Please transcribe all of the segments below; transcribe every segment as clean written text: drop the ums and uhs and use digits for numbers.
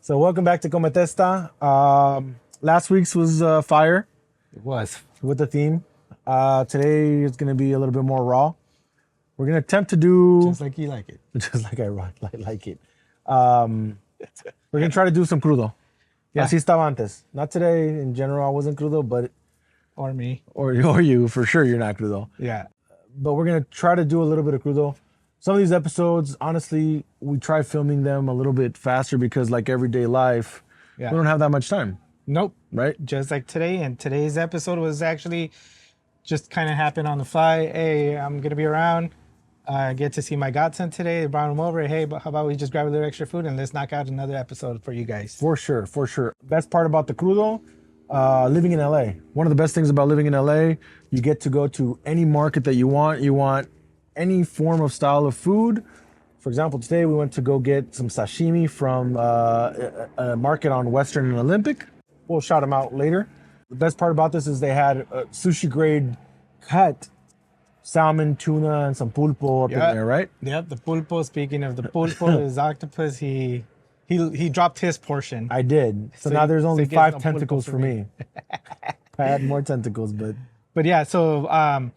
So welcome back to Cometesta. Last week's was fire It was. with the theme. Today is going to be a little bit more raw. We're going to attempt to do Just like you like it. just like I like it. We're going to try to do some crudo. Yeah. Así estaba antes. Not today. In general, I wasn't crudo, but Or me. or you for sure. You're not crudo. Yeah. But we're going to try to do a little bit of crudo. Some of these episodes, honestly, we try filming them a little bit faster because, like everyday life, Yeah. we don't have that much time, Nope. right? Just like today. And today's episode was actually just kind of happened on the fly. Hey, I'm going to be around. I get to see my godson today. They brought him over. Hey, but how about we just grab a little extra food and let's knock out another episode for you guys. For sure, for sure. Best part about the crudo, living in LA. One of the best things about living in LA, you get to go to any market that you want. You want any form of style of food. For example, today we went to go get some sashimi from a market on Western and Olympic. We'll shout them out later. The best part about this is they had sushi grade cut salmon, tuna, and some pulpo up in there, right? Yep. The pulpo, speaking of the pulpo, his octopus, he dropped his portion. I did. So now there's so only he gets 5 no pulpo tentacles for for me. I had more tentacles, but But yeah, so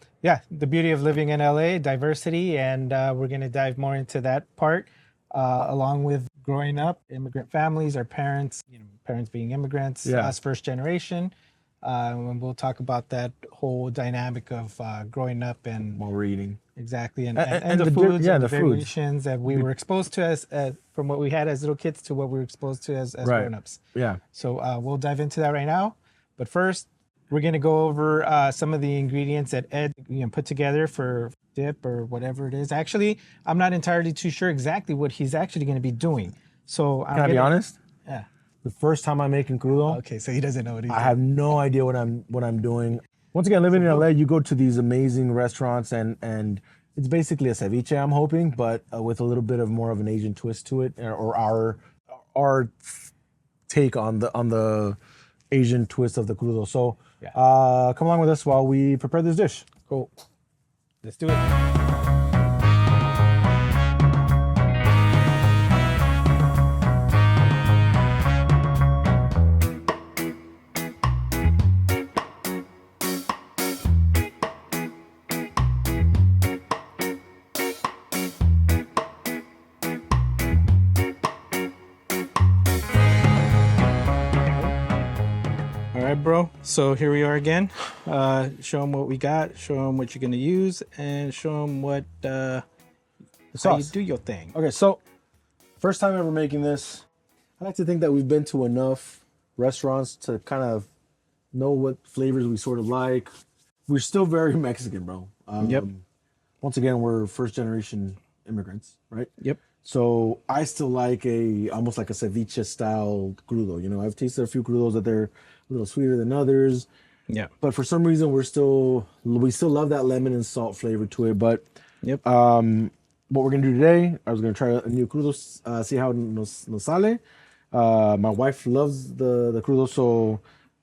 the beauty of living in LA, diversity, and we're gonna dive more into that part, along with growing up, immigrant families, our parents, parents being immigrants, Yeah. us first generation, and we'll talk about that whole dynamic of growing up and while we're eating. exactly and And the the foods, yeah, and the foods. variations that we were exposed to as from what we had as little kids to what we were exposed to as Right. grown-ups. Yeah. So we'll dive into that right now. But first, we're going to go over some of the ingredients that Ed put together for dip or whatever it is. Actually, I'm not entirely too sure exactly what he's actually going to be doing. So Can I be honest? Yeah. The first time I'm making crudo, Okay, so he doesn't know what he's I doing. have no idea what I'm doing. Once again, living in LA, you go to these amazing restaurants and it's basically a ceviche, I'm hoping, but with a little bit of more of an Asian twist to it, or our take on the Asian twist of the crudo. So come along with us while we prepare this dish. Cool. Let's do it. All right, bro. So here we are again. Show them what we got. Show them what you're gonna use, and show them what how you sauce. do your thing. Okay, so first time ever making this. I like to think that we've been to enough restaurants to kind of know what flavors we sort of like. We're still very Mexican, bro. Yep. Once again, we're first generation immigrants, right? Yep. So I still like almost like a ceviche style crudo. I've tasted a few crudos that they're a little sweeter than others, Yeah. but for some reason we still love that lemon and salt flavor to it. But Yep. what we're gonna do today, I was gonna try a new crudo, see how nos sale. My wife loves the crudo, so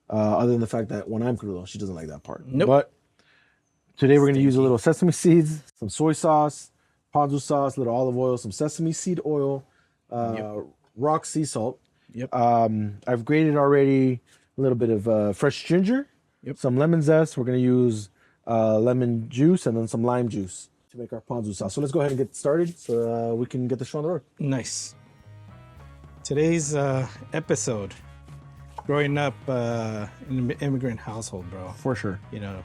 other than the fact that when I'm crudo, she doesn't like that part. Nope. But today we're gonna use a little sesame seeds, some soy sauce, ponzu sauce, a little olive oil, some sesame seed oil, rock sea salt. Yep. I've grated already a little bit of fresh ginger, some lemon zest. We're gonna use lemon juice and then some lime juice to make our ponzu sauce. So let's go ahead and get started so we can get the show on the road. Nice. Today's episode, growing up in an immigrant household, bro. For sure.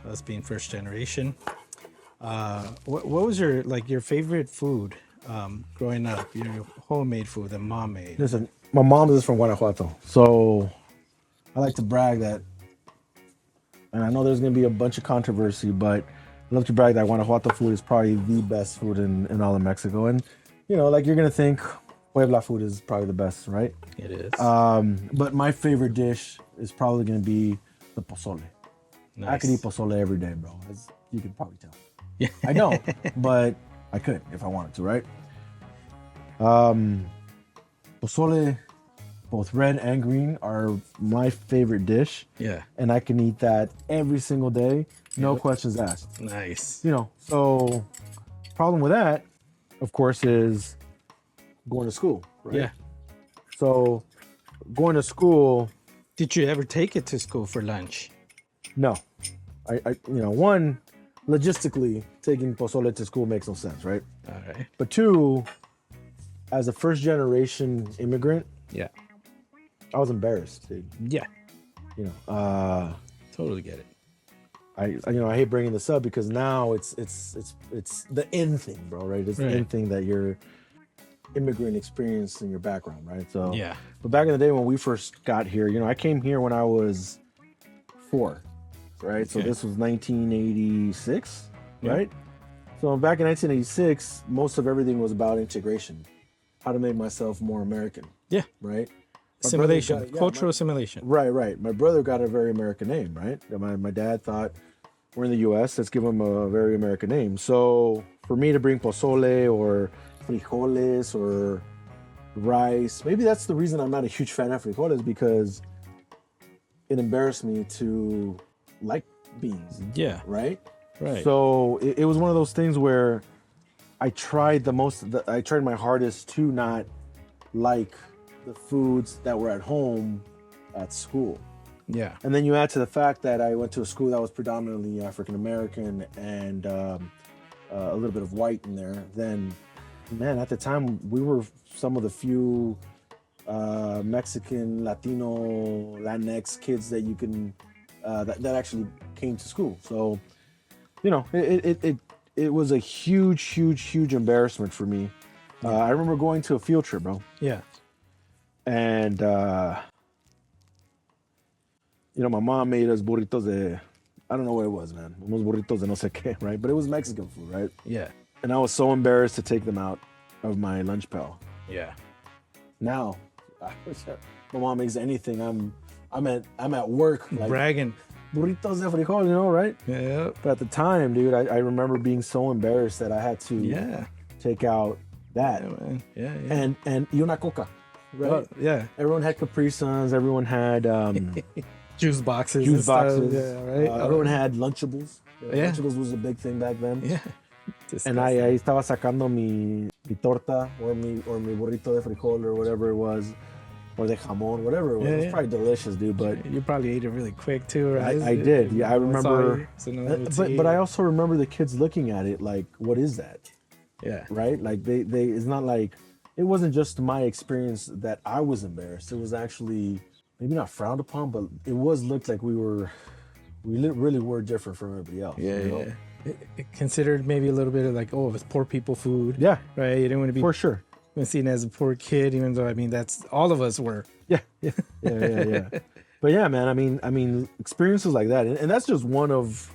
Us being first generation. What was your favorite food growing up? Your homemade food that mom made. Listen, my mom is from Guanajuato, so I like to brag that, and I know there's going to be a bunch of controversy, but I love to brag that Guanajuato food is probably the best food in all of Mexico. And, you're going to think Puebla food is probably the best, right? It is. But my favorite dish is probably going to be the pozole. Nice. I could eat pozole every day, bro, as you can probably tell. Yeah. I don't, but I could if I wanted to, right? Pozole, both red and green, are my favorite dish. Yeah. And I can eat that every single day, no questions asked. Nice. So problem with that, of course, is going to school, right? Yeah. So going to school, Did you ever take it to school for lunch? no. One, logistically, taking pozole to school makes no sense, right? All right. But two, as a first generation immigrant, Yeah. I was embarrassed, dude. Yeah. Totally get it. I hate bringing this up because now it's the in thing, bro, right? It's the in thing that your immigrant experience in your background, right? So Yeah. But back in the day when we first got here, I came here when I was 4, right? So Okay. this was 1986, Yeah. right? So back in 1986, most of everything was about integration, how to make myself more American, Yeah. right? My Assimilation, brother got- yeah, cultural my- assimilation. Right. My brother got a very American name, right? My dad thought, we're in the U.S., let's give him a very American name. So for me to bring pozole or frijoles or rice, maybe that's the reason I'm not a huge fan of frijoles, because it embarrassed me to like beans, Yeah. right? Right. So it was one of those things where I tried I tried my hardest to not like the foods that were at home at school. Yeah. And then you add to the fact that I went to a school that was predominantly African American and a little bit of white in there. Then, man, at the time we were some of the few Mexican, Latino, Latinx kids that you can that actually came to school. So, it was a huge embarrassment for me. I remember going to a field trip, bro. Yeah. And, my mom made us burritos de, I don't know what it was, man. Unos burritos de no sé qué, right? But it was Mexican food, right? Yeah. And I was so embarrassed to take them out of my lunch pail. Yeah. Now, my mom makes anything. I'm at work, like Bragging. burritos de frijol, right? Yeah. But at the time, dude, I remember being so embarrassed that I had to Yeah. take out that. Yeah, man. Yeah. And y una coca, right? Oh, yeah. Everyone had Capri Suns. Everyone had Juice boxes. juice and stuff. boxes. Yeah. Right. Everyone had Lunchables. Yeah. Lunchables was a big thing back then. Yeah. And I estaba sacando mi torta or mi burrito de frijol or whatever it was, or de jamón, whatever it was. Yeah, It was yeah. probably delicious, dude. But You probably ate it really quick too, right? I did. Yeah, I remember. But But I also remember the kids looking at it like, what is that? yeah. Right? Like they it's not like, it wasn't just my experience that I was embarrassed. It was actually maybe not frowned upon, but it was looked like we really were different from everybody else. Yeah, you know? yeah. It considered maybe a little bit of like, oh, it's poor people food. Yeah, Right. You didn't want to be for sure. seen as a poor kid, even though that's all of us were. Yeah. But yeah, man. I mean, experiences like that, and that's just one of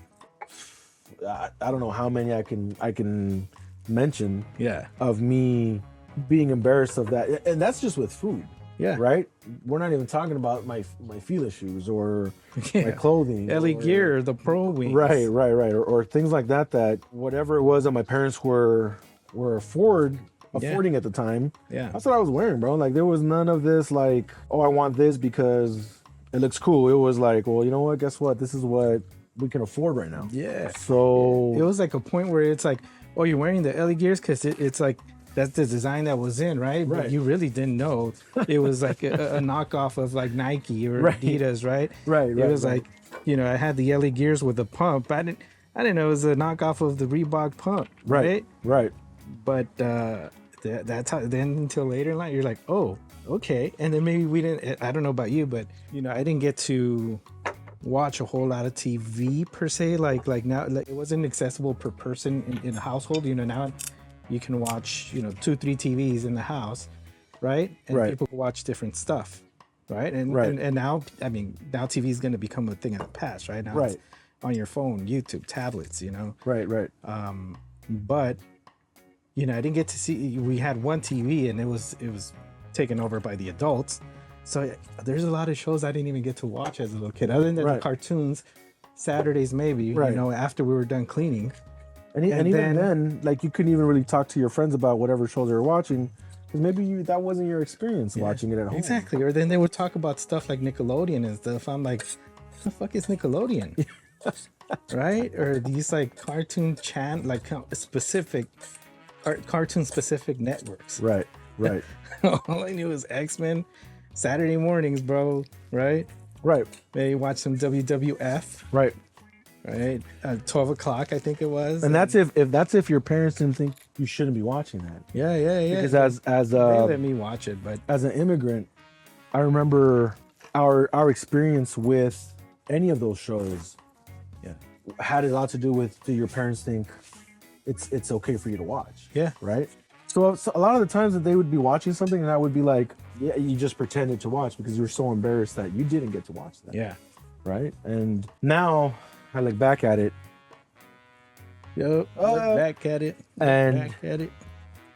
I don't know how many I can mention Yeah. of me being embarrassed of that, and that's just with food. Yeah. Right. We're not even talking about my Fila shoes or my Yeah. clothing. Ellie or- Gear, the pro wings. Right. Or things like that. That whatever it was that my parents were affording at the time. Yeah. That's what I was wearing, bro. Like there was none of this like, oh, I want this because it looks cool. It was like, well, you know what? Guess what? This is what we can afford right now. Yeah. So It was like a point where it's like, oh, you're wearing the Ellie Gears because it's like that's the design that was in, right? But Right. you really didn't know it was like a knockoff of like Nike or Right. Adidas, right? Right, It was right. like, I had the Ellie Gears with the pump. I didn't know it was a knockoff of the Reebok pump, right? Right. But that's how. Then until later in life, you're like, oh, okay. And then maybe we didn't. I don't know about you, but I didn't get to watch a whole lot of TV per se. Like now, like it wasn't accessible per person in a household. Now you can watch 2-3 TVs in the house, right? And Right. people watch different stuff, right? And Right. and now, now TV is going to become a thing of the past, right? Now Right. it's on your phone, YouTube, tablets, Right. but I didn't get to see. We had one TV, and it was taken over by the adults. So there's a lot of shows I didn't even get to watch as a little kid, other than the Right. cartoons. Saturdays maybe, Right. after we were done cleaning. And even then, like you couldn't even really talk to your friends about whatever shows they were watching, because maybe that wasn't your experience watching it at home. Exactly. Or then they would talk about stuff like Nickelodeon and stuff. I'm like, what the fuck is Nickelodeon? Right? Or these like cartoon specific cartoon specific networks. Right. All I knew was X-Men, Saturday mornings, bro, right? Right. They watch some WWF, Right. right? 12 o'clock, I think it was. And that's if your parents didn't think you shouldn't be watching that. Yeah. Because They let me watch it, but as an immigrant, I remember our experience with any of those shows yeah, had a lot to do with, do your parents think it's okay for you to watch? yeah, Right? So a lot of the times that they would be watching something and I would be like, yeah, you just pretended to watch because you were so embarrassed that you didn't get to watch that. yeah. Right? And now I look back at it Look back at it. and Back at it.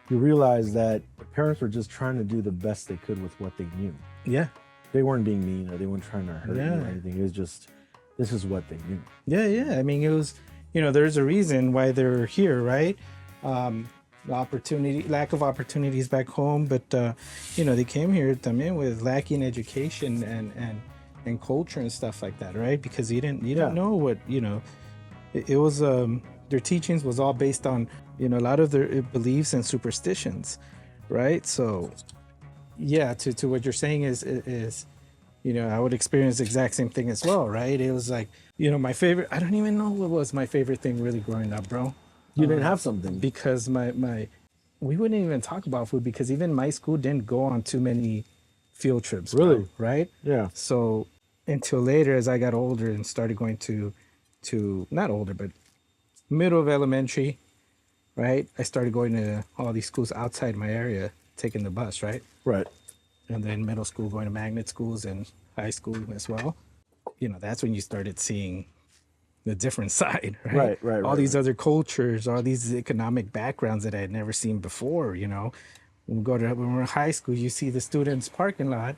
you realize that the parents were just trying to do the best they could with what they knew. Yeah, They weren't being mean or they weren't trying to hurt you Yeah. or anything. It was just, this is what they knew. yeah. I mean, it was, there's a reason why they're here, right? Lack of opportunities back home, but they came here también with lacking education and culture and stuff like that, right? Because you didn't know what it was. Their teachings was all based on a lot of their beliefs and superstitions, right? So yeah, to what you're saying is I would experience the exact same thing as well, right? It was like my favorite. I don't even know what was my favorite thing really growing up, bro. You didn't have something. Because we wouldn't even talk about food because even my school didn't go on too many field trips. Really? Bro, right? Yeah. So until later, as I got older and started going to not older, but middle of elementary, right? I started going to all these schools outside my area, taking the bus, right? Right. And then middle school, going to magnet schools and high school as well. That's when you started seeing the different side, right? All these other cultures, all these economic backgrounds that I had never seen before. When we're in high school, you see the students' parking lot.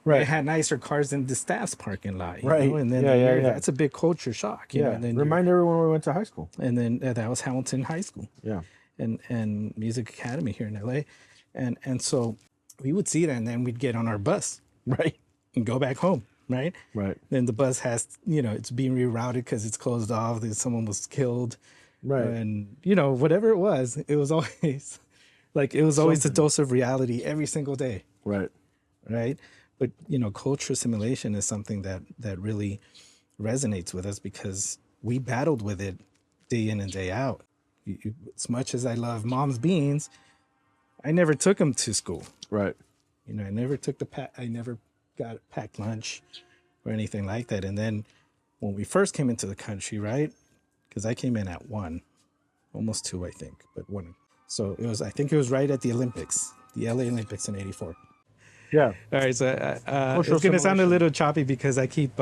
Right. They had nicer cars than the staff's parking lot. Right. And then that's a big culture shock. You know? And then Remind everyone we went to high school. and then that was Hamilton High School. Yeah. And Music Academy here in LA. And so we would see that and then we'd get on our bus. Right. And go back home. Right. Right. Then the bus has, it's being rerouted because it's closed off. Someone was killed. Right. And, whatever it was always always a dose of reality every single day. Right. Right. But, culture assimilation is something that really resonates with us because we battled with it day in and day out. As much as I love mom's beans, I never took them to school. Right. I never took I never got packed lunch or anything like that. And then when we first came into the country, right? Because I came in at 1, almost 2, I think, but 1. So I think it was right at the Olympics, the LA Olympics in '84. Yeah. All right. So it's going to sound a little choppy because I keep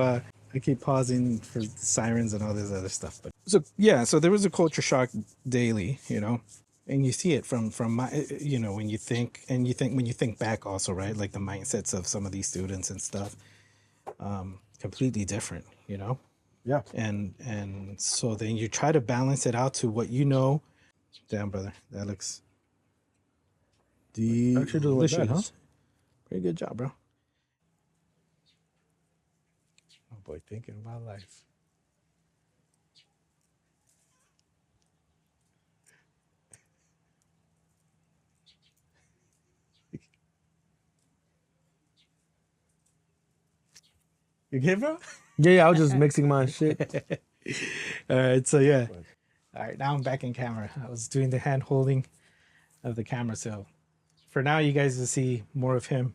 pausing for sirens and all this other stuff. But so there was a culture shock daily, and you see it from my, when you think back also, right? Like the mindsets of some of these students and stuff, completely different, Yeah. And so then you try to balance it out to what Damn, brother, that looks Actually doesn't look bad, huh? Pretty good job, bro. Oh boy, thinking about life. You good, bro? Yeah, I was just mixing my shit. All right, so yeah. All right, now I'm back in camera. I was doing the hand holding of the camera, so for now you guys will see more of him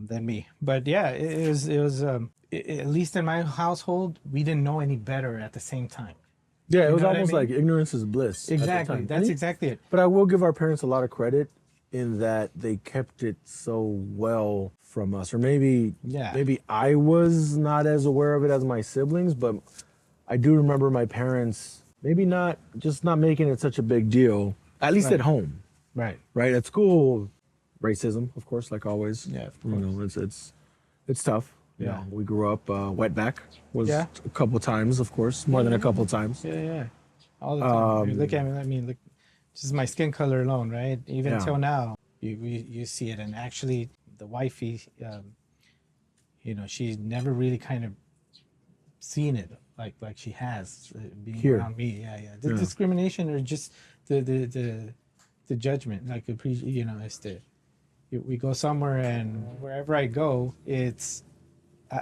than me. But yeah, it was at least in my household, we didn't know any better at the same time. Yeah, it was know what I almost mean? like ignorance is bliss. at the Exactly, time. that's exactly it. But I will give our parents a lot of credit in that they kept it so well from us. Or maybe I was not as aware of it as my siblings, but I do remember my parents maybe not making it such a big deal, at least at home. Right. Right. At school, racism, of course, like always. Yeah, of course. It's tough. You Yeah. know, we grew up, wetback was Yeah. a couple times, of course, more than a couple times. Yeah. All the time. Look at me. I mean, look, just my skin color alone, right? Even till now, you see it. And actually, the wifey, she's never really kind of seen it like she has being Here. around me. Yeah. The discrimination or just the judgment, like it's we go somewhere, and wherever I go,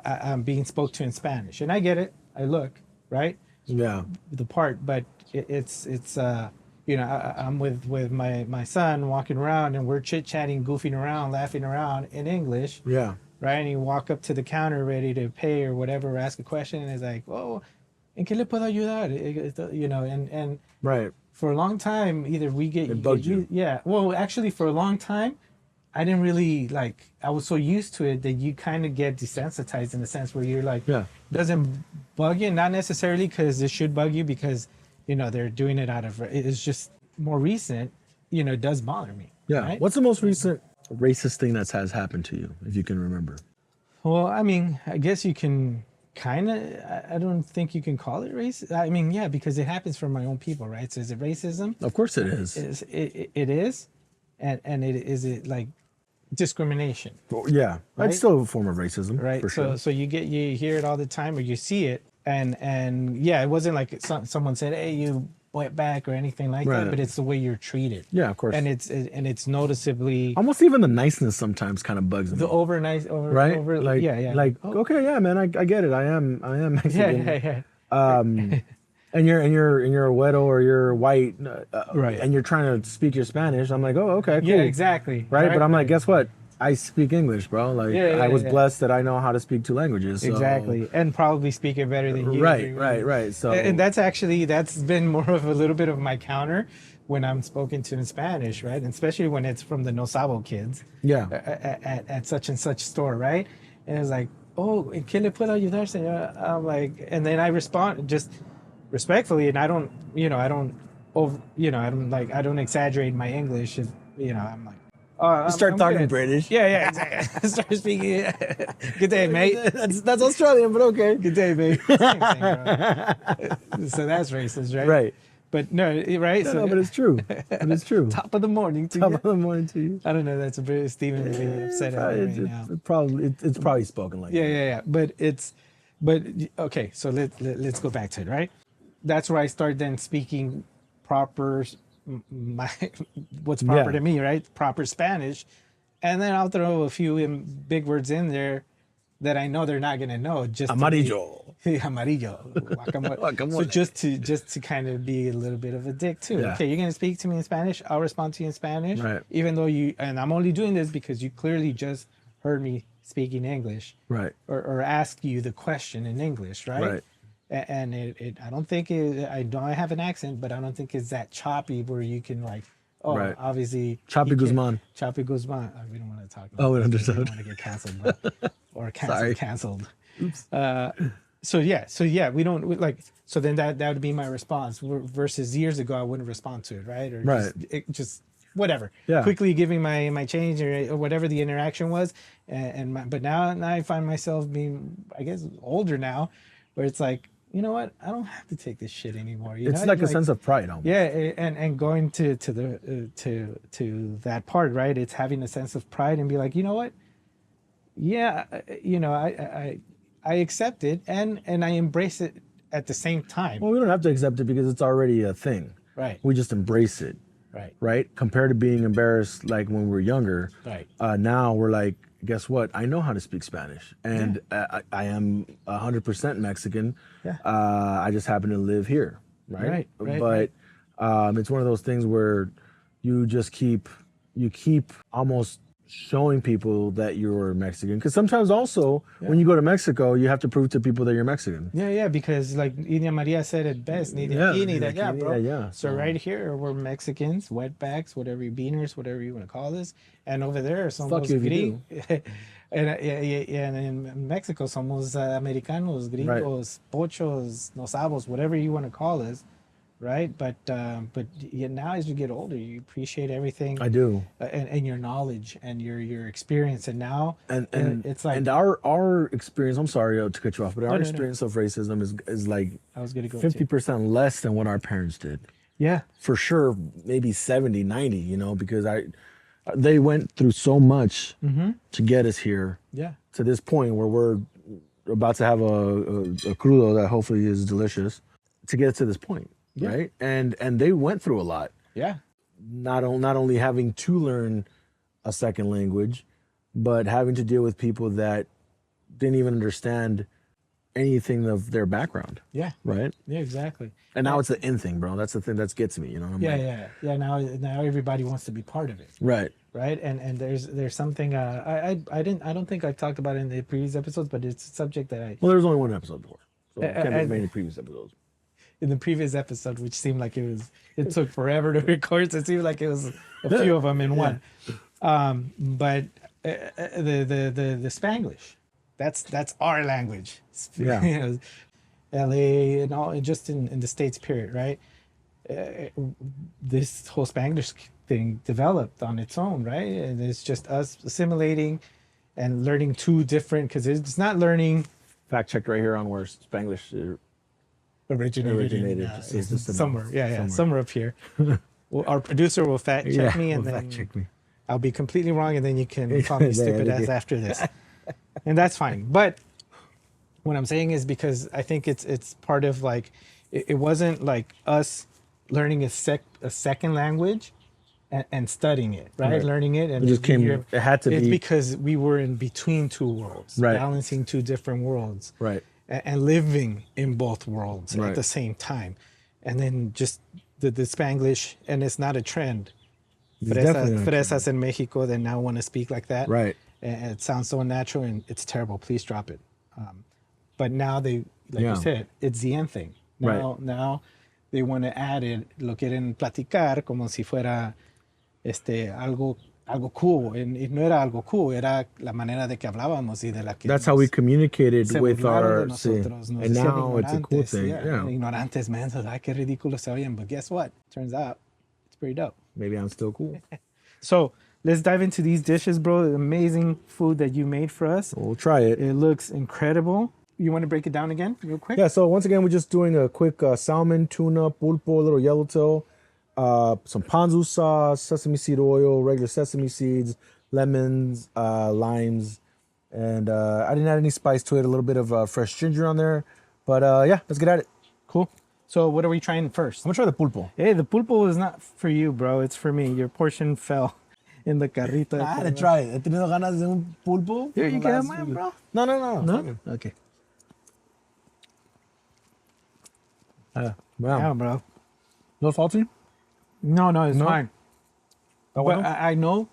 I'm being spoke to in Spanish, and I get it. I look right Yeah. the part, but it's I'm with my son walking around, and we're chit chatting, goofing around, laughing around in English. Yeah. Right, and you walk up to the counter ready to pay or whatever, or ask a question, and it's like, oh, ¿en qué le puedo ayudar? And Right. for a long time, either we get, It bugged you. yeah. Well, actually, for a long time, I didn't really like. I was so used to it that you kind of get desensitized in the sense where you're like, Yeah. doesn't bug you, not necessarily because it should bug you because they're doing it out of. It's just more recent. It does bother me. Yeah. Right? What's the most recent racist thing that has happened to you, if you can remember? Well, I mean, I guess you can kind of. I don't think you can call it racist. I mean, yeah, because it happens from my own people, right? So is it racism? Of course it is. It is, and is it like discrimination? Well, yeah. Right? It's still a form of racism, Right. for sure. So you hear it all the time, or you see it, and yeah, it wasn't like someone said, "Hey, you wetback" or anything like Right. that, but it's the way you're treated. Yeah, of course. And it's noticeably Almost even the niceness sometimes kind of bugs me. the over, right? Like, yeah. Like, Oh, okay, yeah, man, I get it. I am yeah, Mexican. yeah. And you're a Wedo or you're white, Right. and you're trying to speak your Spanish. I'm like, oh, okay, cool. Yeah, exactly. Right? But I'm like, guess what? I speak English, bro. Like, Yeah, I was yeah. blessed that I know how to speak 2 languages. So. Exactly, and probably speak it better than you. Right. So, And that's been more of a little bit of my counter when I'm spoken to in Spanish, right? And especially when it's from the No Sabo kids yeah, at such and such store, right? And it's like, oh, ¿en qué le puedo ayudar, señora? I'm like, and then I respond just respectfully, and I don't exaggerate my English. I'm like, oh, I'm talking good. British. Yeah, exactly. Start speaking. Good day, mate. That's Australian, but okay. Good day, mate. Same thing, bro. So that's racist, right? Right. But no, right? No, but it's true. But it's true. Top of the morning to Top you. of the morning to you. I don't know. That's a bit Stephen would be upset at me right now. It's probably spoken like that. Yeah. But okay. So let's go back to it, right? That's where I start then speaking proper what's proper to me, right? Proper Spanish, and then I'll throw a few big words in there that I know they're not gonna know. Just Amarillo. Amarillo. Guacamole. So just to kind of be a little bit of a dick too. Yeah. Okay, you're gonna speak to me in Spanish. I'll respond to you in Spanish. Right. Even though and I'm only doing this because you clearly just heard me speaking English. Right. Or ask you the question in English, right? Right. And I don't think I know I have an accent, but I don't think it's that choppy where you can like, Right. obviously Choppy Guzman. Choppy Guzman. We don't want to talk about. Oh, we this. understood. We don't want to get canceled, or Sorry. canceled. Oops. So yeah, we don't like. So then that would be my response. Versus years ago, I wouldn't respond to it, right? Or Right. just whatever. Yeah. Quickly giving my change or whatever the interaction was, but now I find myself being, I guess, older now, where it's like, you know what? I don't have to take this shit anymore. It's like a sense of pride almost. Yeah, and going to that part, right? It's having a sense of pride and be like, you know what? Yeah, I accept it and I embrace it at the same time. Well, we don't have to accept it because it's already a thing. Right. We just embrace it. Right? Compared to being embarrassed like when we were younger. Right. Now we're like, guess what? I know how to speak Spanish, and I am 100% Mexican. Yeah. I just happen to live here, right? Right. But it's one of those things where you just keep almost showing people that you're Mexican. Because sometimes also when you go to Mexico, you have to prove to people that you're Mexican. Yeah, because like Ina Maria said it best, ni de Yeah, aquí, ni de ni de allá, aquí, bro. ni de allá. So right here, we're Mexicans, wetbacks, whatever you beaners, whatever you want to call this. And over there, somos you if you and in Mexico, somos Americanos, gringos, pochos, nosabos, whatever you want to call us. Right, but now as you get older, you appreciate everything. I do, and your knowledge and your experience, and now and it's like, and our experience. I'm sorry to cut you off, but our no. experience of racism is like I was gonna go 50% less than what our parents did. Yeah, for sure, maybe 70, 90. Because they went through so much to get us here. Yeah, to this point where we're about to have a crudo that hopefully is delicious to get to this point. Yeah. Right. And they went through a lot. Yeah. Not only having to learn a second language, but having to deal with people that didn't even understand anything of their background. Yeah. Right. Yeah, exactly. And now it's the in thing, bro. That's the thing that gets me. I'm Yeah, like, yeah. Now everybody wants to be part of it. right. Right. And there's something I don't think I talked about it in the previous episodes, but it's a subject that Well, there's only one episode before, so it can't be I- many previous episodes. in the previous episode, which seemed like it took forever to record. So it seemed like it was a few of them in one. But the Spanglish, that's our language. Yeah. You know, LA and all, just in the States, period, right? This whole Spanglish thing developed on its own, right? And it's just us assimilating and learning two different, because it's not learning Fact checked right here on where Spanglish originated. in, Just- it's just somewhere. Somewhere up here. Well, our producer will fact check me, and will then fact check me. I'll be completely wrong, and then you can call me stupid ass after this, and that's fine. But what I'm saying is because I think it's part of like it wasn't like us learning a second language and studying it, right? Right. Learning it, and It just came. It had to It's be because we were in between two worlds, Right. balancing two different worlds, right. and living in both worlds Right. at the same time, and then just the Spanglish, and it's not a trend. Definitely not a Fresas in Mexico that now want to speak like that. Right. And it sounds so unnatural and it's terrible. Please drop it. But now they, like Yeah. you said, it's the end thing. Right. Now they want to add it, lo quieren platicar como si fuera algo cool. Y no era algo cool, era la manera de que hablábamos y de la que That's how we communicated se with burlaron our. de nosotros, nos and decían now it's a cool ignorantes, thing. Yeah. Ignorantes, man. Ay, qué ridículo se oyen. But guess what? Turns out it's pretty dope. Maybe I'm still cool. So let's dive into these dishes, bro. Amazing food that you made for us. We'll try it. It looks incredible. You want to break it down again real quick? Yeah, so once again, we're just doing a quick salmon, tuna, pulpo, a little yellowtail, some ponzu sauce, sesame seed oil, regular sesame seeds, lemons, limes, and I didn't add any spice to it, a little bit of fresh ginger on there. But yeah, let's get at it. Cool. So what are we trying first? I'm gonna try the pulpo. Hey, the pulpo is not for you, bro. It's for me. Your portion fell in the carrito. I had to try it. He tenido ganas de un pulpo. Here, you can have mine, bro. No. No? Okay. Yeah, Wow. bro. No salty? No, it's No? fine. Oh, But well. I know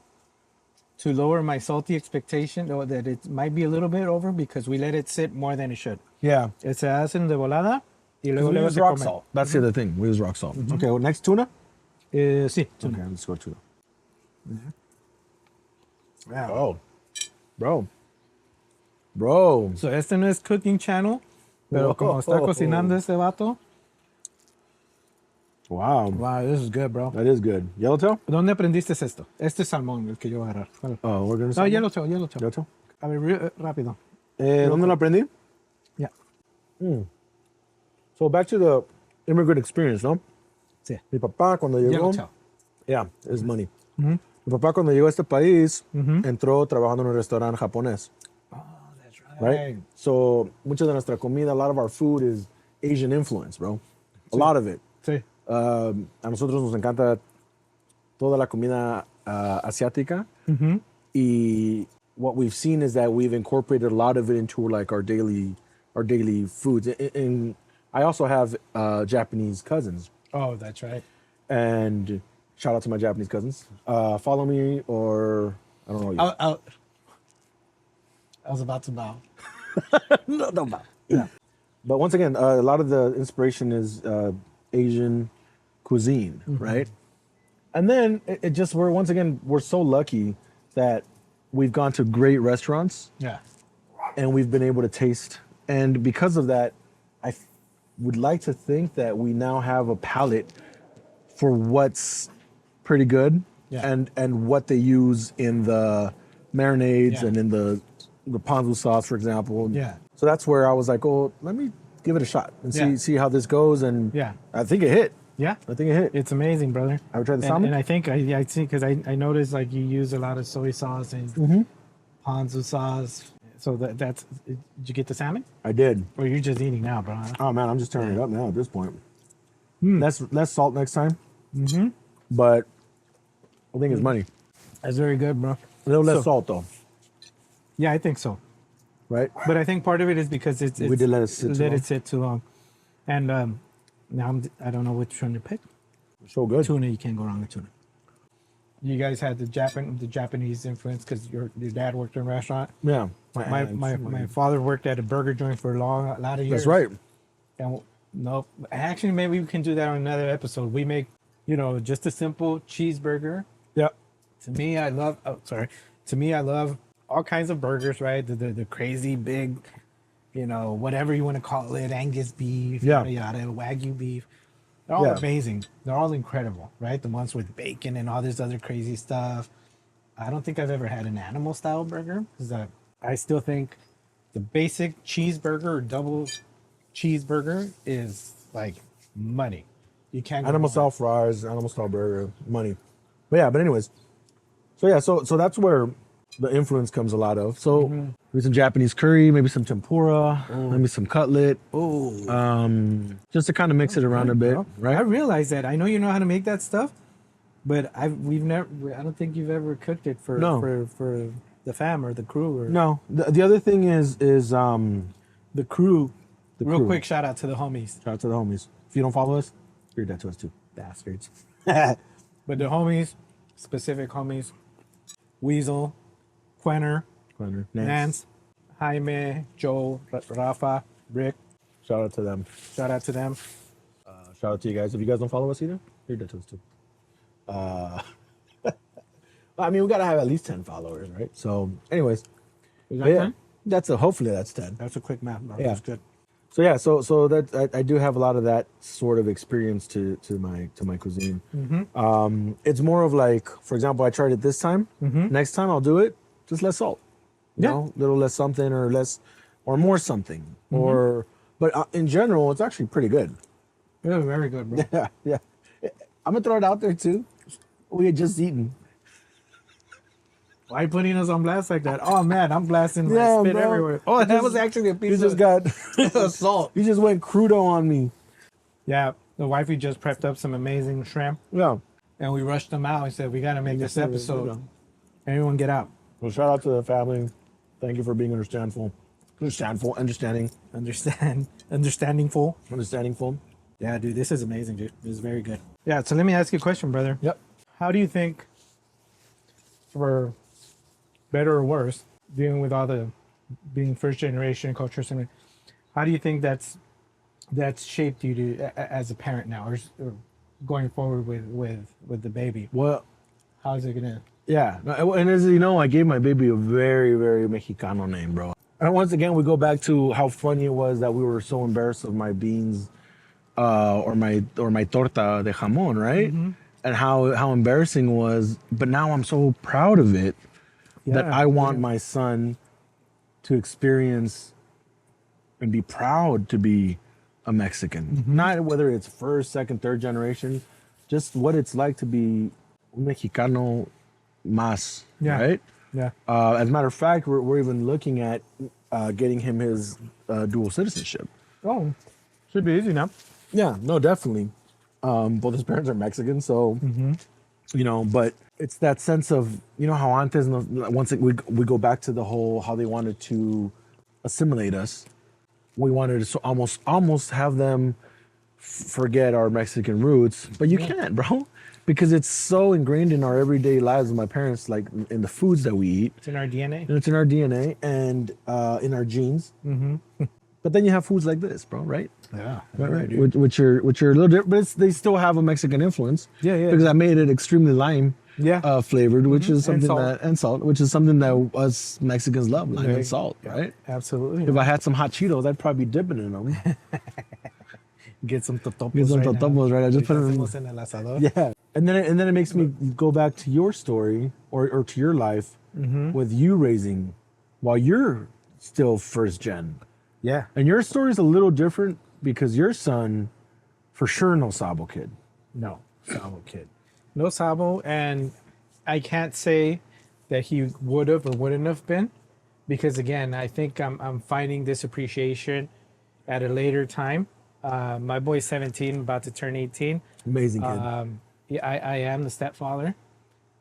to lower my salty expectation or that it might be a little bit over because we let it sit more than it should. Yeah. Se hacen de volada y luego We luego use se rock comen. salt. That's the other thing. We use rock salt. Okay, well, next tuna? Sí. Okay, let's go tuna. Oh. Bro. So este no es cooking channel, pero como está cocinando este vato. Wow. Wow, this is good, bro. That is good. Yellowtail? ¿Dónde aprendiste esto? Este es salmón, el que yo voy a agarrar. ¿Cuál? Oh, we're gonna No, yellowtail. Yellowtail? A ver, rápido. ¿Dónde lo aprendí? Yeah. So back to the immigrant experience, ¿no? Sí. Mi papá cuando llegó... Yellowtail. Yeah, it's money. Mi papá cuando llegó a este país Mm-hmm. entró trabajando en un restaurante japonés. Oh, that's Right? So mucha de nuestra comida, a lot of our food is Asian influence, bro. A lot of it. Sí. A nosotros nos encanta toda la comida asiática. Mm-hmm. Y what we've seen is that we've incorporated a lot of it into like our daily foods. And I also have Japanese cousins. Oh, that's right. And shout out to my Japanese cousins. Follow me or I don't know. I was about to bow. No, don't bow. Yeah. But once again, a lot of the inspiration is Asian cuisine, right? And then it just we're so lucky that we've gone to great restaurants Yeah. and we've been able to taste. And because of that, I would like to think that we now have a palate for what's pretty good Yeah. and what they use in the marinades Yeah. and in the ponzu sauce, for example. Yeah. So that's where I was like, oh, let me give it a shot and Yeah. see how this goes. And Yeah. I think it hit. Yeah. I think it hit. It's amazing, brother. I would try the And, salmon. and I think I see because I noticed like you use a lot of soy sauce and ponzu sauce. So that's did you get the salmon? I did. Or you're just eating now, bro? Oh man, I'm just turning it up now at this point. Less salt next time. But I think it's money. That's very good, bro. A little less So- salt though, Yeah, I think so. right? But I think part of it is because it's We did let it sit too long. sit too long, and now I don't know which one to pick. So good. Tuna, you can't go wrong with tuna. You guys had the Japanese influence because your dad worked in a restaurant. Yeah. My father worked at a burger joint for a lot of years. That's right. And no, actually, maybe we can do that on another episode. We make, just a simple cheeseburger. Yeah. To me, I love. Oh, sorry. To me, I love all kinds of burgers. Right, the crazy big, whatever you want to call it, Angus beef, Yeah. yada yada, Wagyu beef. They're all Yeah. amazing. They're all incredible, right? The ones with bacon and all this other crazy stuff. I don't think I've ever had an animal style burger because I still think the basic cheeseburger or double cheeseburger is like money. You can't go Animal wrong. style fries, animal style burger, money. But anyways. So yeah, so that's where the influence comes a lot of. So maybe some Japanese curry, maybe some tempura, maybe some cutlet. Oh, Just to kind of mix it around a bit, I right? realize that. I know you know how to make that stuff, but we've never. I don't think you've ever cooked it for No. for the fam or the crew or No. The other thing is the crew. the Real crew. quick shout out to the homies, Shout out to the homies. If you don't follow us, you're dead to us too. bastards. But the homies, specific homies, Weasel, Quenner, Nance. Nance, Jaime, Joe, Rafa, Rick. Shout out to them. Shout out to them. Shout out to you guys. If you guys don't follow us either, you're dead to us too. I mean, we gotta have at least 10 followers, right? So, anyways, Is but that yeah, 10? hopefully that's 10. That's a quick math, bro. Yeah. That's good. So yeah, so that I do have a lot of that sort of experience to my cuisine. It's more of like, for example, I tried it this time. Next time I'll do it, just less salt. You Yeah. know, little less something or more something. But in general, it's actually pretty good. Yeah, very good, bro. Yeah, yeah. I'm gonna throw it out there too. We had just eaten. Why are you putting us on blast like that? Oh man, I'm blasting my Yeah, spit bro. everywhere. Oh, You that just- was actually a You piece just of got salt. You just went crudo on me. Yeah, the wifey just prepped up some amazing shrimp, Yeah. and we rushed them out. and said, "We got to make this Yes, sir. episode. Everyone, get out. Well, shout out to the family. Thank you for being understanding. Understanding full. Yeah, dude, this is amazing, dude. This is very good. Yeah, so let me ask you a question, brother. Yep. How do you think, for better or worse, dealing with all the being first generation culture, how do you think that's shaped you as a parent now, or going forward with the baby? Well, How is it gonna? yeah. No, and as you know, I gave my baby a very, very Mexicano name, bro. And once again, we go back to how funny it was that we were so embarrassed of my beans or my torta de jamon, right? And how embarrassing it was. But now I'm so proud of it that Yeah, I want my son to experience and be proud to be a Mexican. Not whether it's first, second, third generation, just what it's like to be un Mexicano más, Yeah. right? Yeah. As a matter of fact, we're even looking at getting him his dual citizenship. Oh, should be easy now. Yeah, no, definitely. Both his parents are Mexican, so but it's that sense of how antes we go back to the whole how they wanted to assimilate us. We wanted to almost have them forget our Mexican roots, but you can't, bro, because it's so ingrained in our everyday lives with my parents, like in the foods that we eat. It's in our DNA. And it's in our DNA and in our genes. But then you have foods like this, bro, right? Yeah. Right. Which are a little different, but they still have a Mexican influence. Yeah, yeah. Because I made it extremely lime Yeah. flavored, which is And something salt. and salt, which is something that us Mexicans love, lime Yeah. and salt, right? Absolutely. If I had some hot Cheetos, I'd probably be dipping in them. Get some totopos. Get some right now. totopos, right? I just put them in. Hacemos en el asador. Yeah, and then it makes me go back to your story or to your life with you raising while you're still first gen, Yeah. and your story is a little different because your son, for sure, no Sabo kid. No, Sabo kid. No Sabo, and I can't say that he would have or wouldn't have been, because again, I think I'm finding this appreciation at a later time. My boy's 17, about to turn 18. Amazing kid. Yeah, I am the stepfather.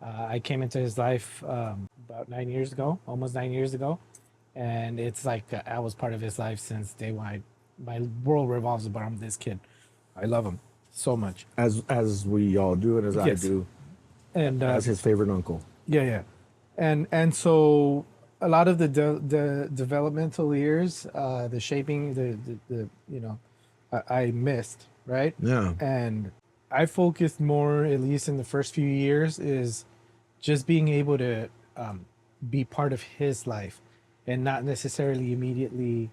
I came into his life about 9 years ago, almost 9 years ago, and it's like I was part of his life since day one. My world revolves around this kid. I love him so much. As we all do, and as I Yes. do, And as his favorite uncle. yeah, yeah, and so a lot of the developmental years, the shaping, the I missed, right? Yeah. And I focused more, at least in the first few years, is just being able to be part of his life, and not necessarily immediately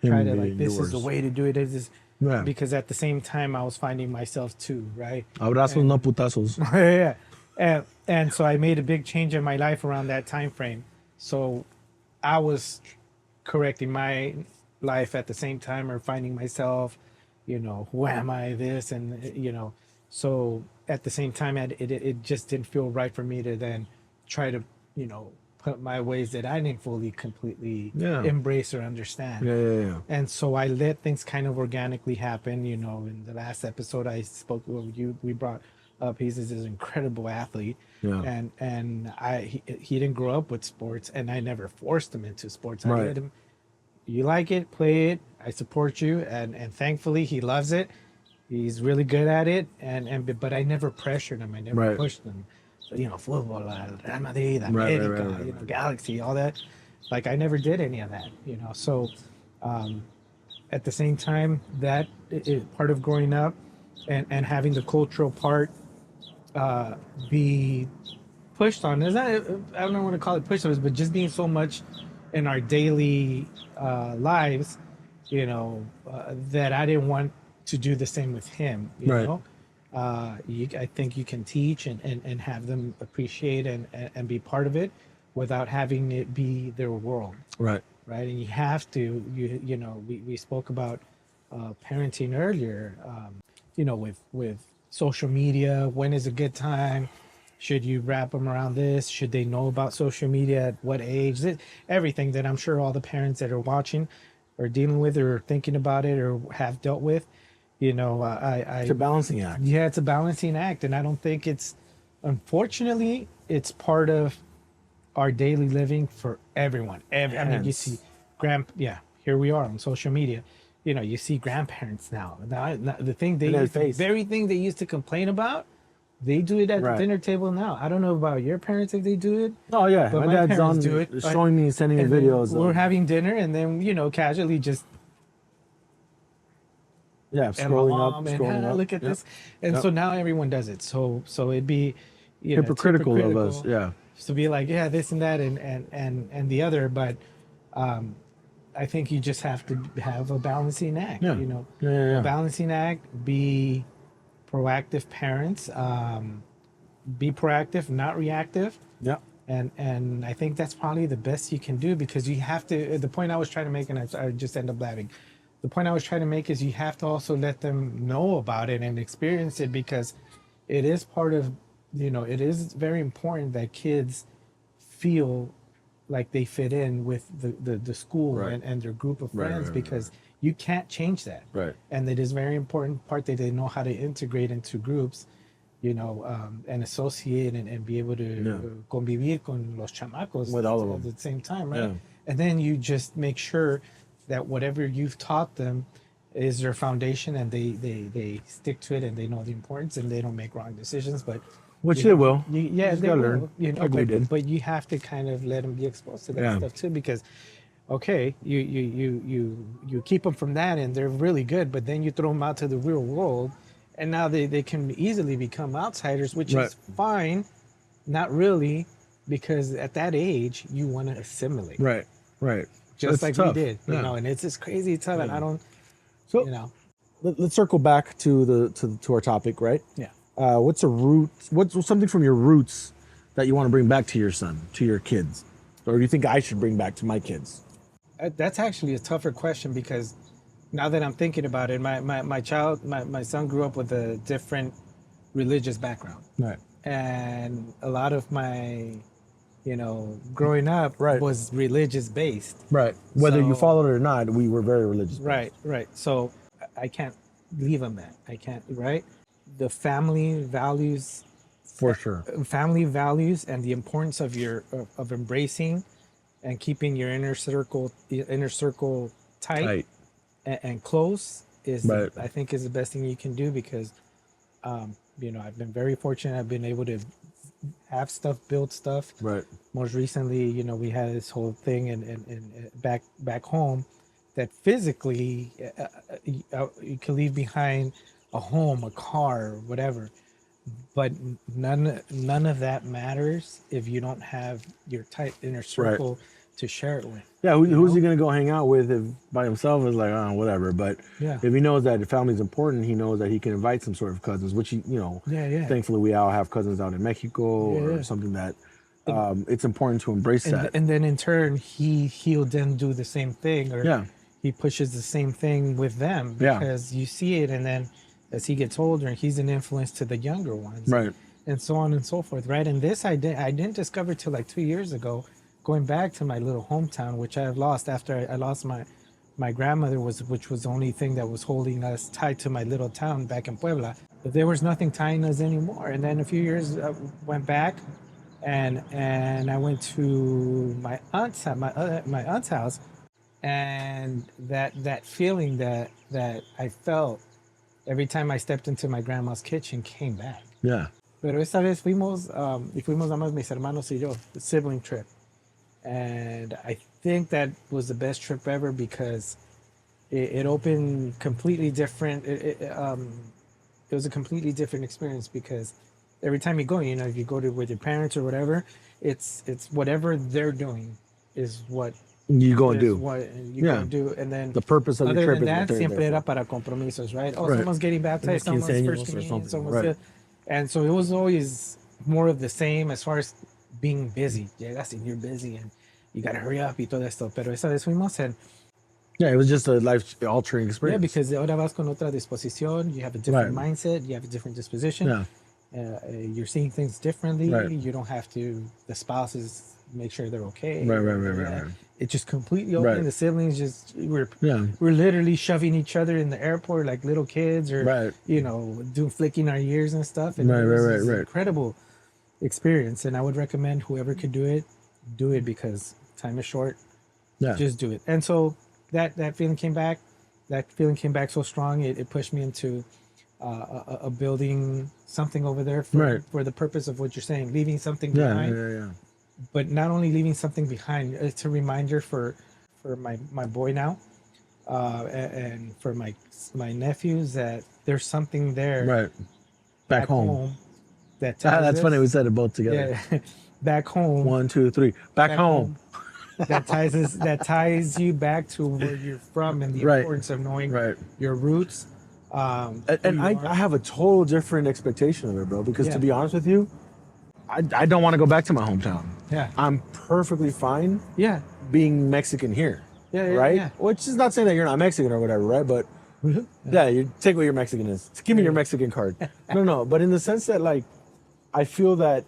try Him to being like this is the yours. way to do it. This is Yeah. because at the same time I was finding myself too, right? Abrazos, no putazos. Yeah. And so I made a big change in my life around that time frame. So I was correcting my life at the same time, or finding myself, who am I, this, and so at the same time, it just didn't feel right for me to then try to, put my ways that I didn't fully, completely Yeah. embrace or understand. Yeah. And so I let things kind of organically happen. In the last episode I spoke with you, we brought up he's this incredible athlete. Yeah. And he didn't grow up with sports, and I never forced him into sports. I Right. let him, you like it, play it. I support you, and thankfully he loves it. He's really good at it, but I never pressured him. I never Right. pushed him. So, football, Real Madrid, Right, America, right. Galaxy, all that. Like I never did any of that. So at the same time, that is part of growing up, and having the cultural part be pushed on. Is that, I don't know what to call it, pushed on us, but just being so much in our daily lives, that I didn't want to do the same with him. Right. I think you can teach and have them appreciate and be part of it without having it be their world. Right. Right. And you have to, we spoke about parenting earlier, with social media. When is a good time? Should you wrap them around this? Should they know about social media? At what age? Everything that I'm sure all the parents that are watching are dealing with, or thinking about it, or have dealt with. It's a balancing act. Yeah, it's a balancing act. And I don't think unfortunately, it's part of our daily living for everyone. I mean, you see here we are on social media. You see grandparents now. The very thing they used to complain about, they do it at the dinner table now. I don't know about your parents if they do it. Oh yeah, but my my dad's parents on do it, showing me, sending me and then videos. We're having dinner, and then casually just scrolling up. Look at Yep. this, and so now everyone does it. So it'd be it's Hypocritical of us. Yeah. to be like, yeah, this and that and the other, but I think you just have to have a balancing act. Yeah. A balancing act. Be proactive parents. Be proactive, not reactive. Yeah. And I think that's probably the best you can do, because you have to. The point I was trying to make, and I just end up blabbing. The point I was trying to make is you have to also let them know about it and experience it, because it is part of, it is very important that kids feel like they fit in with the school Right. and their group of friends, Right. because you can't change that. Right. And it is very important part that they know how to integrate into groups, and associate and be able to convivir con los chamacos With all of them. at the same time, right? Yeah. And then you just make sure that whatever you've taught them is their foundation, and they stick to it, and they know the importance, and they don't make wrong decisions. But Which they will. they gotta will, learn, like we did. but you have to kind of let them be exposed to that Yeah. stuff too, because you keep them from that, and they're really good, but then you throw them out to the real world, and now they can easily become outsiders, which Right. is fine, not really, because at that age you want to assimilate, Right. just That's like tough. we did, Yeah. and it's just crazy tough, and I don't, So let's circle back to our topic, right? yeah. What's a root? What's something from your roots that you want to bring back to your son, to your kids, or do you think I should bring back to my kids? That's actually a tougher question, because now that I'm thinking about it, my son grew up with a different religious background. Right. And a lot of my, growing up was religious based. Right. Whether you So- followed it or not, we were very religious. Right. So I can't leave him that. I can't, right? The family values For sure. family values and the importance of of embracing and keeping your inner circle tight, Tight. and close is Right. I think is the best thing you can do, because I've been very fortunate. I've been able to have stuff, build stuff. Right. Most recently, we had this whole thing in back home that physically you can leave behind a home, a car, whatever, but none of that matters if you don't have your tight inner circle to share it with. Yeah, who's he gonna go hang out with if by himself is like, oh, whatever. But Yeah. if he knows that the family's important, he knows that he can invite some sort of cousins, which Yeah. thankfully we all have cousins out in Mexico or something that it's important to embrace that. And then in turn, he'll then do the same thing, or he pushes the same thing with them, because you see it, and then as he gets older, he's an influence to the younger ones, Right. and so on and so forth, right? And this I didn't discover till like 2 years ago, going back to my little hometown, which I have lost after I lost my grandmother, which was the only thing that was holding us tied to my little town back in Puebla. But there was nothing tying us anymore. And then a few years went back, and I went to my aunt's house, and that feeling that I felt every time I stepped into my grandma's kitchen came back. Yeah. Pero esta vez fuimos nada más mis hermanos y yo, the sibling trip. And I think that was the best trip ever, because it opened completely different. It was a completely different experience, because every time you go, if you go with your parents or whatever, it's whatever they're doing is what You go and do. What you go and do, and then The purpose of the other trip than is that, what they're siempre there era for. para compromisos, right? Oh, Right. someone's getting baptized, someone's Quinceaños first or communion, something, someone's right. and so it was always more of the same as far as being busy. Llegas and you're busy and you gotta hurry up y todo esto. Pero esa vez fuimos and Yeah, it was just a life-altering experience. yeah, because ahora vas con otra disposición. You have a different mindset. You have a different disposition. Yeah. You're seeing things differently. Right. You don't have to. The spouses make sure they're okay. Right. It just completely opened. Right. The siblings just we're Yeah. literally shoving each other in the airport like little kids, or Right. doing flicking our ears and stuff. And Right, it was right, this right. incredible experience. And I would recommend whoever could do it because time is short. Yeah. Just do it. And so that feeling came back. That feeling came back so strong. It pushed me into a building something over there for the purpose of what you're saying, leaving something behind. Yeah. But not only leaving something behind, it's a reminder for my boy now, and for my nephews, that there's something there Right. Back home. that That's funny. We said it both together. yeah, back home. 1, 2, 3. Back home. That ties you back to where you're from, and the importance of knowing your roots. And I have a total different expectation of it, bro. Because to be honest with you, I don't want to go back to my hometown. Yeah. I'm perfectly fine Yeah. being Mexican here. Yeah. Right? Yeah. Which is not saying that you're not Mexican or whatever, right? But yeah, you take what your Mexican is. Give me your Mexican card. No. But in the sense that, like, I feel that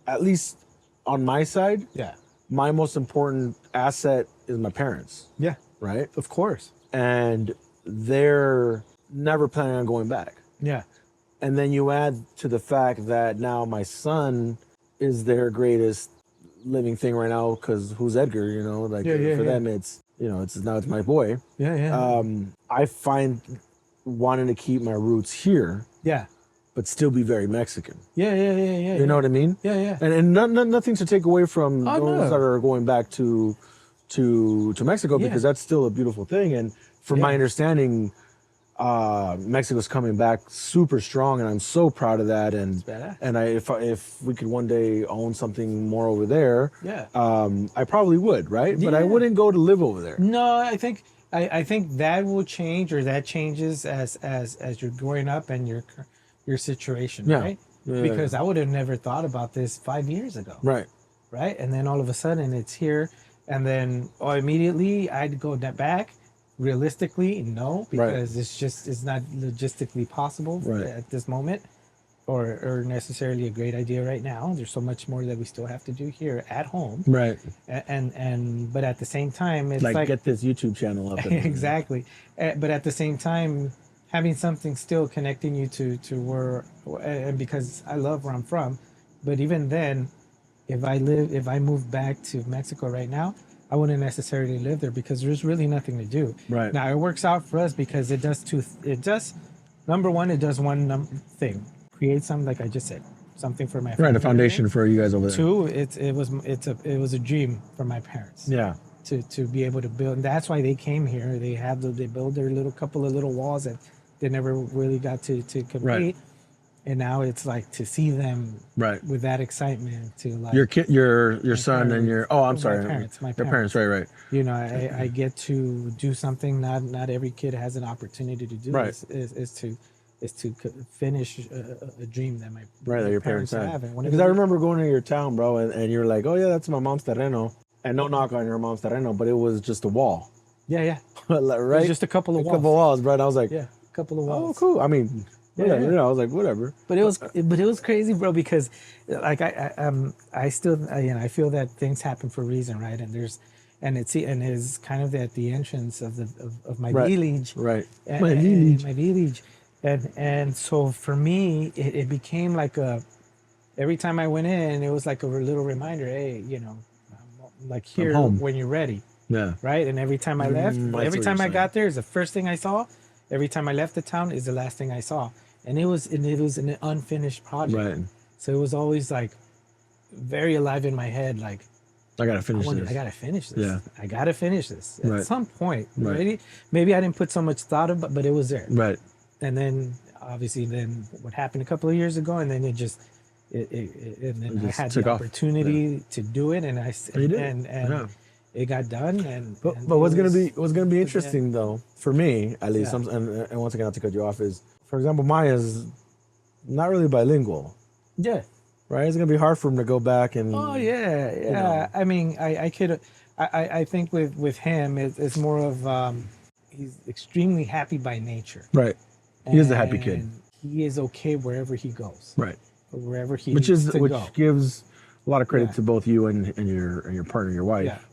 at least on my side, Yeah. my most important asset is my parents, Yeah. right? Of course. And they're never planning on going back. Yeah. And then you add to the fact that now my son is their greatest living thing right now, because who's Edgar, like for them it's it's my boy. Yeah. I find wanting to keep my roots here Yeah. but still be very Mexican. Yeah. You know what I mean? Yeah. And nothing to take away from Oh, those no. that are going back to Mexico, Yeah. because that's still a beautiful thing. And from my understanding, Mexico's coming back super strong, and I'm so proud of that. And badass. and if we could one day own something more over there, Yeah. I probably would, right? But I Yeah. wouldn't go to live over there. No, I think that will change, or that changes as you're growing up and your situation, Yeah. right? Yeah. Because I would have never thought about this 5 years ago, Right. right? And then all of a sudden it's here, and then immediately I'd go back. Realistically, no, because it's not logistically possible at this moment, or necessarily a great idea right now. There's so much more that we still have to do here at home, Right. and but at the same time, it's Like get this YouTube channel up. And exactly. But at the same time, having something still connecting you to where, and because I love where I'm from, but even then, if I moved back to Mexico right now, I wouldn't necessarily live there because there's really nothing to do. Right. Now it works out for us because it does, number one, it does one thing, create something like I just said, something for my family. Right, a foundation for you guys over there. Two, it was a dream for my parents. Yeah. To be able to build. And that's why they came here. They build their little couple of little walls that they never really got to complete. Right. And now it's like to see them Right. with that excitement to like Your kid, your son, parents. and your I'm sorry, My your parents. Right. You know, I get to do something not every kid has an opportunity to do. Right. Is to finish a dream that my Right, that your parents had. have. Because I remember going to your town, bro, and you're like, oh yeah, that's my mom's terreno. And no knock on your mom's terreno, but it was just a wall. Yeah. Right? It was just a couple of walls. Couple walls, bro. And I was like, Yeah, a couple of walls. oh, cool. I mean, whatever. Yeah. You know, I was like, whatever. But it was crazy, bro, because like I still I feel that things happen for a reason, right? And it's kind of at the entrance of my village, right? My village, and so for me it became like every time I went in, it was like a little reminder, hey, you know, I'm like here when you're ready. Yeah. Right. And every time I left, every time I got there is the first thing I saw. Every time I left the town is the last thing I saw. And it was an unfinished project. Right. So it was always like very alive in my head. Like, I gotta finish this. I gotta finish this. Yeah. I gotta finish this at some point. Right. Maybe I didn't put so much thought of it, but it was there. Right. And then obviously what happened a couple of years ago, and then it just I had the opportunity to do it, and it got done. But what's gonna be interesting though, for me at least, and once again not to cut you off, is for example Maya's not really bilingual. Yeah. Right. It's gonna be hard for him to go back and. Oh yeah. You know. I mean, I think with him it's more of he's extremely happy by nature. Right. He is a happy kid. He is okay wherever he goes. Right. Wherever he which gives a lot of credit to both you and your partner, your wife,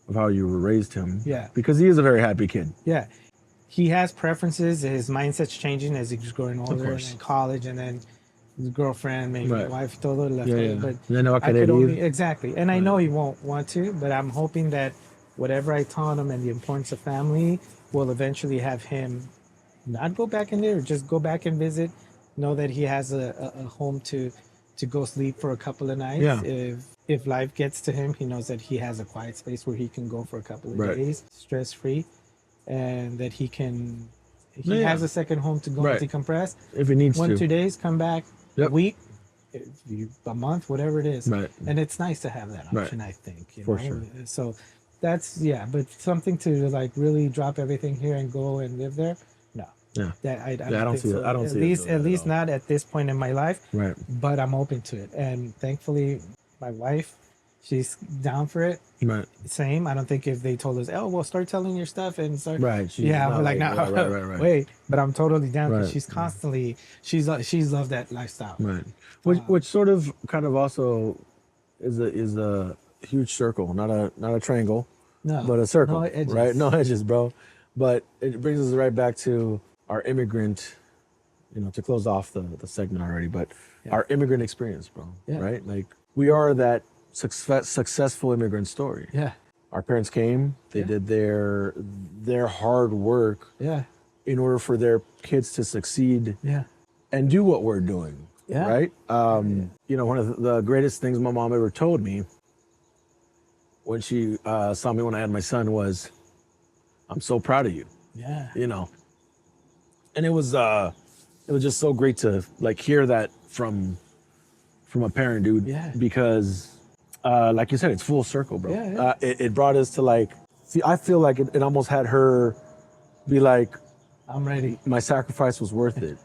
of how you raised him. Yeah. Because he is a very happy kid. Yeah. He has preferences. His mindset's changing as he's growing older, and in college, and then his girlfriend, maybe wife, todo left. Yeah. But I could only, exactly. And I know he won't want to, but I'm hoping that whatever I taught him and the importance of family will eventually have him not go back in there, just go back and visit. Know that he has a home to go sleep for a couple of nights. Yeah. If life gets to him, he knows that he has a quiet space where he can go for a couple of days, stress free, and that he has a second home to go and decompress. If he needs 1-2 days, come back. Yep. A week, a month, whatever it is. Right. And it's nice to have that option, I think. For sure. So that's but something to like really drop everything here and go and live there. No. Yeah. I don't see it. I don't see it. At least not at this point in my life. Right. But I'm open to it. And thankfully my wife, she's down for it. Right. Same. I don't think if they told us, oh, well, start telling your stuff and start. Right. We're like, no, right. Wait. But I'm totally down because she's constantly, she's loved that lifestyle. Right. Which sort of kind of also is a huge circle, not a triangle, but a circle. No edges. Right. No edges, bro. But it brings us right back to our immigrant, to close off the segment already, but our immigrant experience, bro. Yeah. Right. Like we are that successful immigrant story. Yeah. Our parents came, they did their hard work in order for their kids to succeed and do what we're doing. Yeah. Right. One of the greatest things my mom ever told me when she saw me when I had my son was, I'm so proud of you. Yeah. And it was just so great to like hear that from a parent, dude. Yeah. Because like you said, it's full circle, bro. Yeah. It brought us to like, I feel like it almost had her be like, I'm ready. My sacrifice was worth it.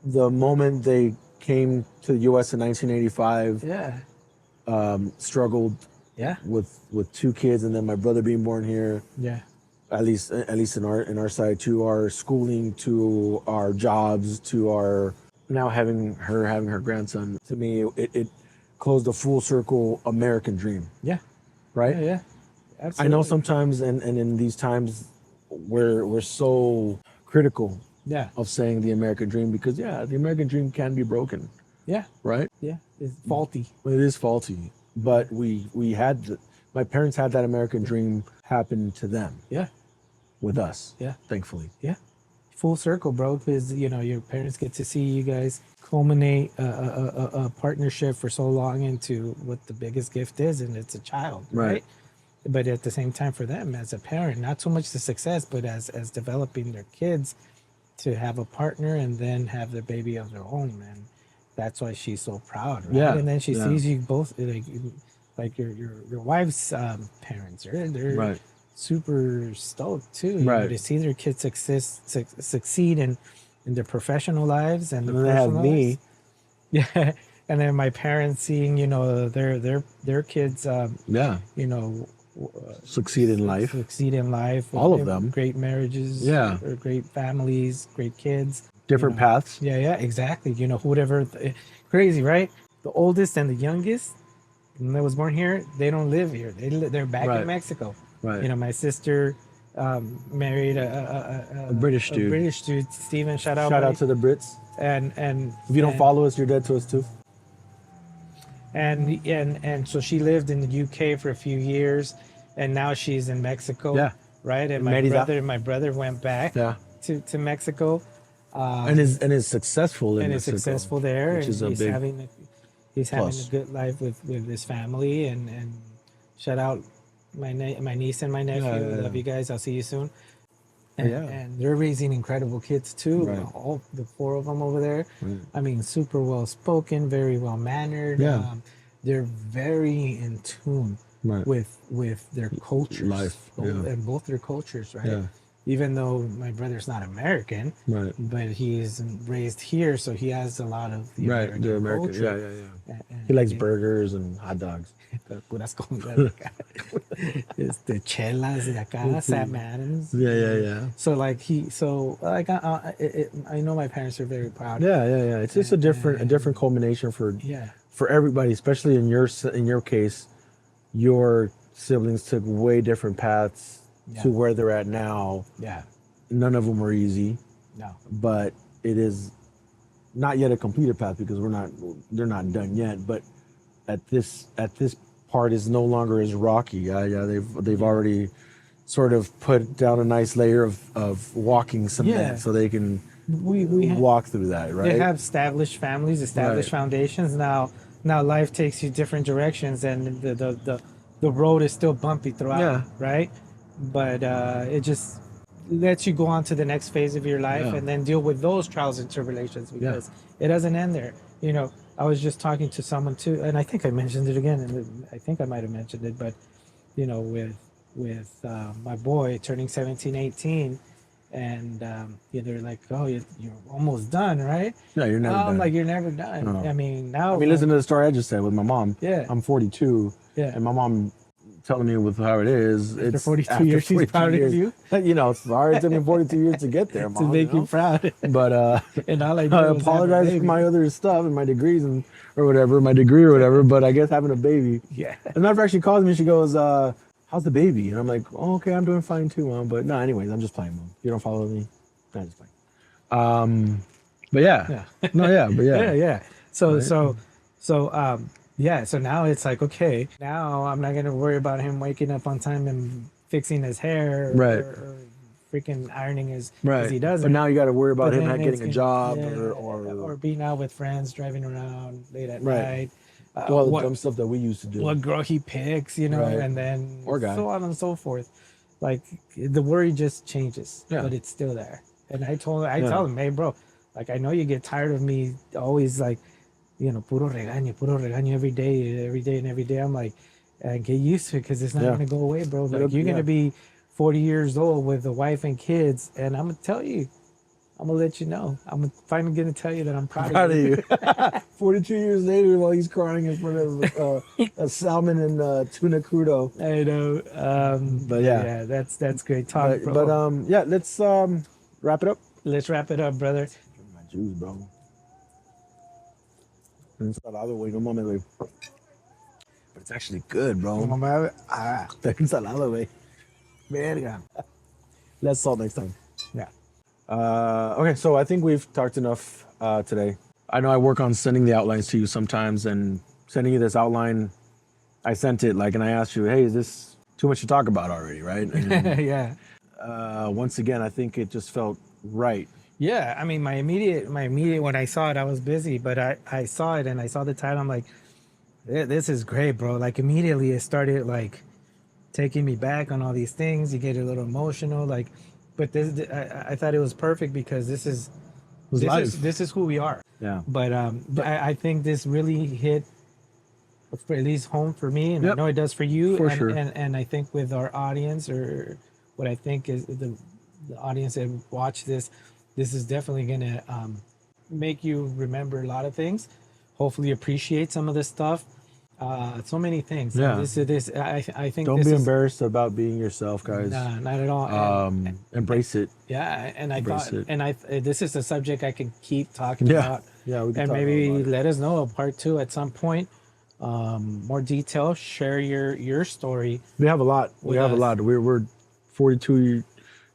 The moment they came to the U.S. in 1985, struggled with 2 kids, and then my brother being born here. Yeah. At least in our side, to our schooling, to our jobs, to our now having her grandson. To me, it closed a full circle American dream. Yeah. Right? Yeah. Absolutely. I know sometimes and in these times we're so critical Yeah. of saying the American dream, because yeah, the American dream can be broken, Yeah. right? Yeah. It's faulty. It is faulty, but my parents had that American dream happen to them Yeah. with us. Yeah. Thankfully. Yeah. Full circle, bro, because your parents get to see you guys culminate a partnership for so long into what the biggest gift is, and it's a child, right? But at the same time, for them as a parent, not so much the success, but as developing their kids to have a partner and then have their baby of their own, and that's why she's so proud, right? Yeah, And then she yeah. sees you both like your wife's parents, they're Right. super stoked too, you know, Right. to see their kids succeed in their professional lives and And their then they have personal me. lives. Yeah, and then my parents seeing their kids, Yeah. Succeed in life. succeed in life. All of with them. great marriages. Yeah. Or great families, great kids. Different paths. Yeah, exactly. Whatever. Crazy, right? The oldest and the youngest, when they was born here, they don't live here. They're back Right. in Mexico. Right. My sister married a British dude. A British dude. Steven, shout out. Shout buddy. out to the Brits. And If you don't follow us, you're dead to us too. and so she lived in the UK for a few years, and now she's in Mexico. Yeah. Right. And Mérida. my brother went back. Yeah. To Mexico. And is successful in And is Mexico, successful there, which and is a he's big having plus. a good life with his family, and shout out my niece and my nephew. Yeah. Love you guys. I'll see you soon. Yeah. And they're raising incredible kids too. Right. All the four of them over there. Right. I mean, super well spoken, very well mannered. Yeah. They're very in tune Right. with their cultures, Life, yeah. and both their cultures, right? Yeah. Even though my brother's not American, Right. but he's raised here, so he has a lot of the Right. American The American. culture. Yeah. And He likes burgers and hot dogs. puras comidas de acá. Chelas de acá, Sam Adams. Yeah. So I know my parents are very proud. Yeah. It's just a different culmination Yeah. for everybody, especially in your case. Your siblings took way different paths Yeah. to where they're at now. Yeah. None of them were easy, No. but it is not yet a completed path because they're not done yet. But at this part is no longer as rocky. Yeah. They've already sort of put down a nice layer of walking cement, Yeah. so they can We walk through that, right? They have established families, established Right. foundations. Now life takes you different directions, and the road is still bumpy throughout. Yeah. Right. But it just lets you go on to the next phase of your life, Yeah. and then deal with those trials and tribulations, because it doesn't end there. I was just talking to someone too, and I think I mentioned it again, and I think I might have mentioned it, but with my boy turning 17, 18, and they're like, oh, you're almost done, right? Yeah, you're never I'm done. like, you're never done. No. I mean, now. Listen to the story I just said with my mom. Yeah. I'm 42. Yeah. And my mom telling me with how it is. After It's 42 years, she's 42 proud years. of you. It's sorry it took me 42 years to get there, To Mom. make you proud. But And all I do I is have a apologize for baby. my other stuff and my degrees or whatever. But I guess having a baby. Yeah. As a matter of fact, she calls me. She goes, "How's the baby?" And I'm like, "Oh, okay, I'm doing fine too, Mom." But no, anyways, I'm just playing, Mom. You don't follow me. No, I'm just playing. But yeah. No, yeah, but yeah. Yeah. So Right. so now it's like, okay, now I'm not gonna worry about him waking up on time and fixing his hair, Right. or freaking ironing his Right. as he doesn't. But now you got to worry about But him then not getting a it's job gonna- or being out with friends, driving around late at Right. night. all the what dumb stuff that we used to do. what girl he picks, Right. and then Or guy. so on and so forth. Like the worry just changes, Yeah. but it's still there. And I tell Yeah. him, hey, bro, like I know you get tired of me always like, puro regaño every day. I'm like, get used to it, because it's not Yeah. gonna go away, bro. Like It'll- you're yeah. gonna be 40 years old with a wife and kids, and I'm gonna tell you. I'm gonna let you know. I'm finally gonna tell you that I'm proud Proud of of you. you. 42 years later, while he's crying in front of a salmon and tuna crudo. I know. But yeah. that's great talk, bro. But yeah, let's wrap it up. Let's wrap it up, brother. My juice, bro. Ensalada, güey, no mames, güey. But it's actually good, bro. Ensalada, güey. Verga. Less salt next time. Yeah. Okay, so I think we've talked enough today. I know I work on sending the outlines to you sometimes, and sending you this outline, I sent it and I asked you, hey, is this too much to talk about already, right? And, Yeah. once again, I think it just felt right. Yeah, I mean, my immediate when I saw it, I was busy, but I saw it and I saw the title. I'm like, this is great, bro. Like immediately, it started like taking me back on all these things. You get a little emotional, like, but I thought it was perfect because this is this is who we are. Yeah. But I think this really hit for at least home for me, and I know it does for you. For and, sure. And I think with our audience, or what I think is the audience that watch this, this is definitely gonna make you remember a lot of things. Hopefully, appreciate some of this stuff. So many things. Yeah. I think. Don't be embarrassed about being yourself, guys. Nah, not at all. Embrace it. Yeah, and I Embrace thought, it. and this is a subject I could keep talking Yeah. about. Yeah, we can And talk maybe about it. let us know a part 2 at some point. More detail. Share your story. We have a lot. We have a us. lot. We're 42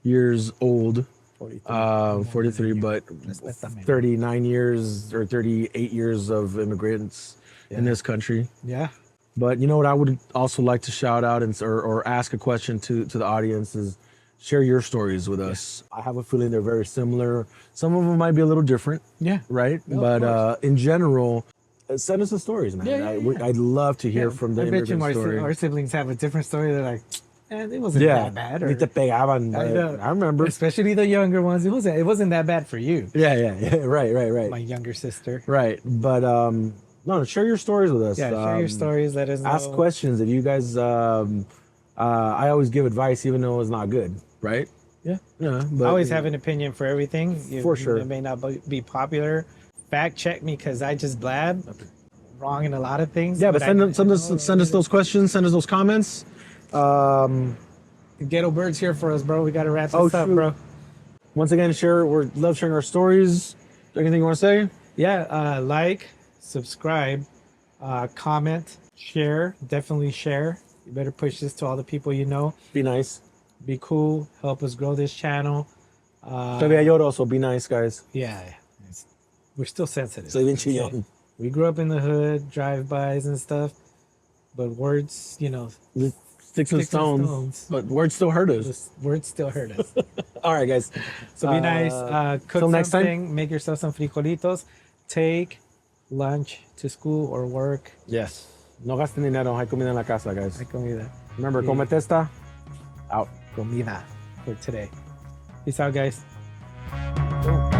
years old. 43. 43, but Let's let them in. 39 years or 38 years of immigrants in this country. Yeah. But you know what I would also like to shout out or ask a question to the audience is share your stories with us. I have a feeling they're very similar. Some of them might be a little different, Yeah. right? No, of But course. in general, send us the stories, man. Yeah. I'd love to hear from the I bet you immigrant story. our siblings have a different story. They're like, it wasn't that bad. Ni te pegaban, I know. I remember. Especially the younger ones. It wasn't that bad for you. Yeah. Right. My younger sister. Right. But no, share your stories with us. Yeah, share your stories. Let us know. Ask questions. If you guys, I always give advice, even though it's not good, right? Yeah. But I always have an opinion for everything. For sure. It may not be popular. Fact check me because I just blab. Wrong in a lot of things. Yeah, but send us those questions. Send us those comments. Ghetto Bird's here for us, bro. We got to wrap this up, bro. Once again, we love sharing our stories. Anything you want to say? Yeah, like, subscribe, comment, share. Definitely share. You better push this to all the people you know. Be nice. Be cool. Help us grow this channel. Todavía lloro, so be nice, guys. Yeah, we're still sensitive. Soy bien chillón. We grew up in the hood, drive-bys and stuff, but words, Sticks and stones. But words still hurt us. Words still hurt us. All right, guys. So be nice. Cook till next something. time. Make yourself some frijolitos. Take lunch to school or work. Yes. No gasten dinero. Hay comida en la casa, guys. Hay comida. Remember, Cometesta. Out. Comida for today. Peace out, guys. Boom.